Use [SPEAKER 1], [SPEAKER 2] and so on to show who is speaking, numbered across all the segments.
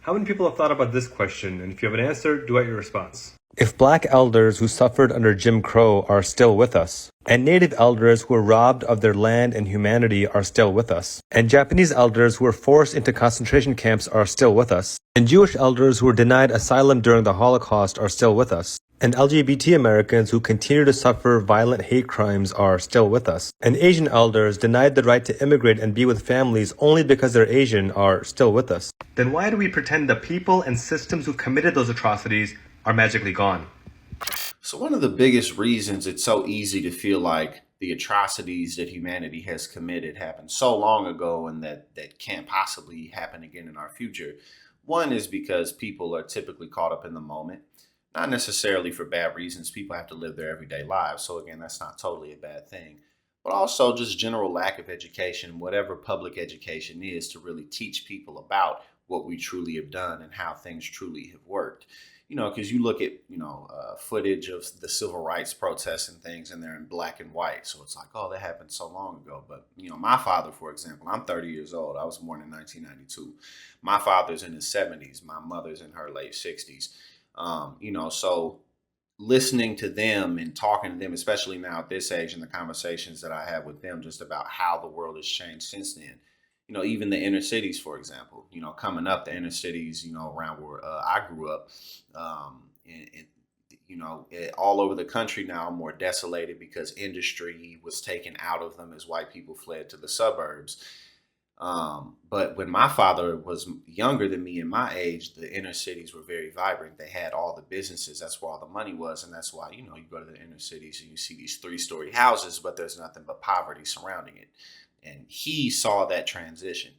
[SPEAKER 1] How many people have thought about this question? And if you have an answer, duet your response.
[SPEAKER 2] If black elders who suffered under Jim Crow are still with us, and native elders who were robbed of their land and humanity are still with us, and Japanese elders who were forced into concentration camps are still with us, and Jewish elders who were denied asylum during the Holocaust are still with us, and LGBT Americans who continue to suffer violent hate crimes are still with us, and Asian elders denied the right to immigrate and be with families only because they're Asian are still with us,
[SPEAKER 1] then why do we pretend the people and systems who committed those atrocities are magically gone?
[SPEAKER 3] So one of the biggest reasons it's so easy to feel like the atrocities that humanity has committed happened so long ago and that can't possibly happen again in our future. One is because people are typically caught up in the moment, not necessarily for bad reasons. People have to live their everyday lives. So again, that's not totally a bad thing. But also just general lack of education, whatever public education is, to really teach people about what we truly have done and how things truly have worked. Because you look at, footage of the civil rights protests and things, and they're in black and white. So it's like, oh, that happened so long ago. But, my father, for example, I'm 30 years old. I was born in 1992. My father's in his 70s. My mother's in her late 60s. So listening to them and talking to them, especially now at this age, and the conversations that I have with them just about how the world has changed since then. Even the inner cities, for example, coming up, the inner cities, around where I grew up, all over the country now are more desolated because industry was taken out of them as white people fled to the suburbs. But when my father was younger than me in my age, the inner cities were very vibrant. They had all the businesses. That's where all the money was. And that's why, you go to the inner cities and you see these 3-story houses, but there's nothing but poverty surrounding it. And he saw that transition.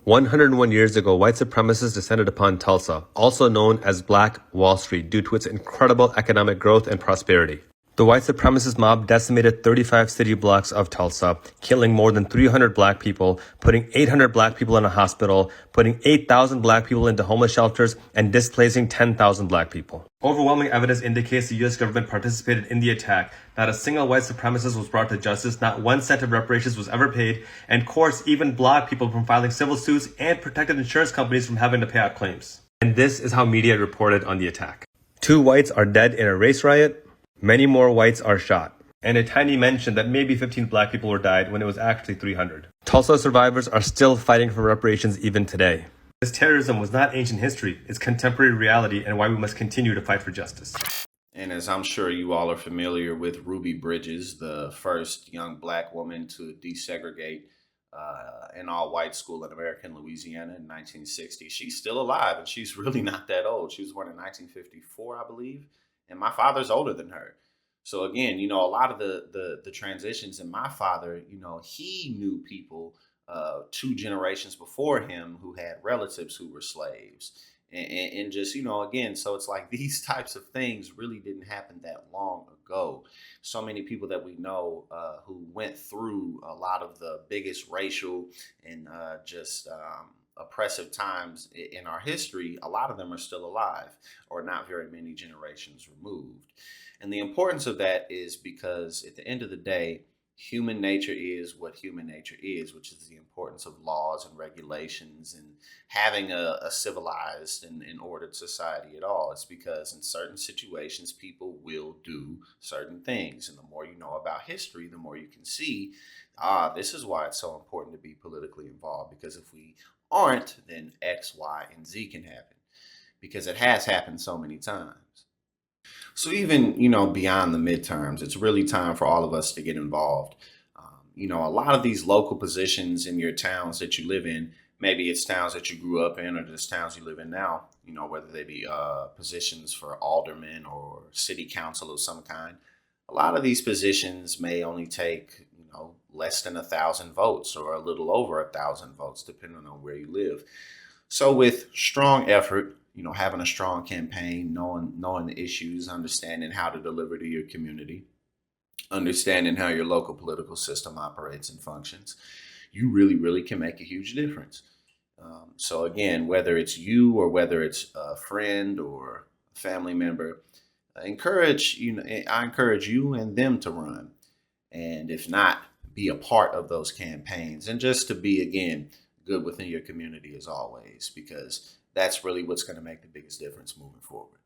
[SPEAKER 2] 101 years ago, white supremacists descended upon Tulsa, also known as Black Wall Street, due to its incredible economic growth and prosperity. The white supremacist mob decimated 35 city blocks of Tulsa, killing more than 300 black people, putting 800 black people in a hospital, putting 8,000 black people into homeless shelters, and displacing 10,000 black people.
[SPEAKER 1] Overwhelming evidence indicates the U.S. government participated in the attack. Not a single white supremacist was brought to justice, not 1 cent of reparations was ever paid, and courts even blocked people from filing civil suits and protected insurance companies from having to pay out claims. And this is how media reported on the attack.
[SPEAKER 2] 2 whites are dead in a race riot. Many more whites are shot.
[SPEAKER 1] And a tiny mention that maybe 15 black people were died when it was actually 300.
[SPEAKER 2] Tulsa survivors are still fighting for reparations even today.
[SPEAKER 1] This terrorism was not ancient history, it's contemporary reality and why we must continue to fight for justice.
[SPEAKER 3] And as I'm sure you all are familiar with, Ruby Bridges, the first young black woman to desegregate an all-white school in American Louisiana in 1960. She's still alive, and she's really not that old. She was born in 1954, I believe. And my father's older than her. So again, a lot of the transitions in my father, he knew people 2 generations before him who had relatives who were slaves. And just, again, so it's like these types of things really didn't happen that long ago. So many people that we know who went through a lot of the biggest racial and oppressive times in our history, a lot of them are still alive or not very many generations removed. And the importance of that is because at the end of the day, human nature is what human nature is, which is the importance of laws and regulations and having a civilized and ordered society at all. It's because in certain situations, people will do certain things. And the more you know about history, the more you can see, this is why it's so important to be politically involved. Because if we aren't, then X, Y, and Z can happen, because it has happened so many times. So even, beyond the midterms, it's really time for all of us to get involved. A lot of these local positions in your towns that you live in, maybe it's towns that you grew up in or just towns you live in now, whether they be positions for aldermen or city council of some kind. A lot of these positions may only take, less than 1,000 votes or a little over 1,000 votes, depending on where you live. So with strong effort, having a strong campaign, knowing the issues, understanding how to deliver to your community, understanding how your local political system operates and functions, you really, really can make a huge difference. So again, whether it's you or whether it's a friend or a family member, I encourage you and them to run. And if not, be a part of those campaigns and just to be, again, good within your community as always, because that's really what's going to make the biggest difference moving forward.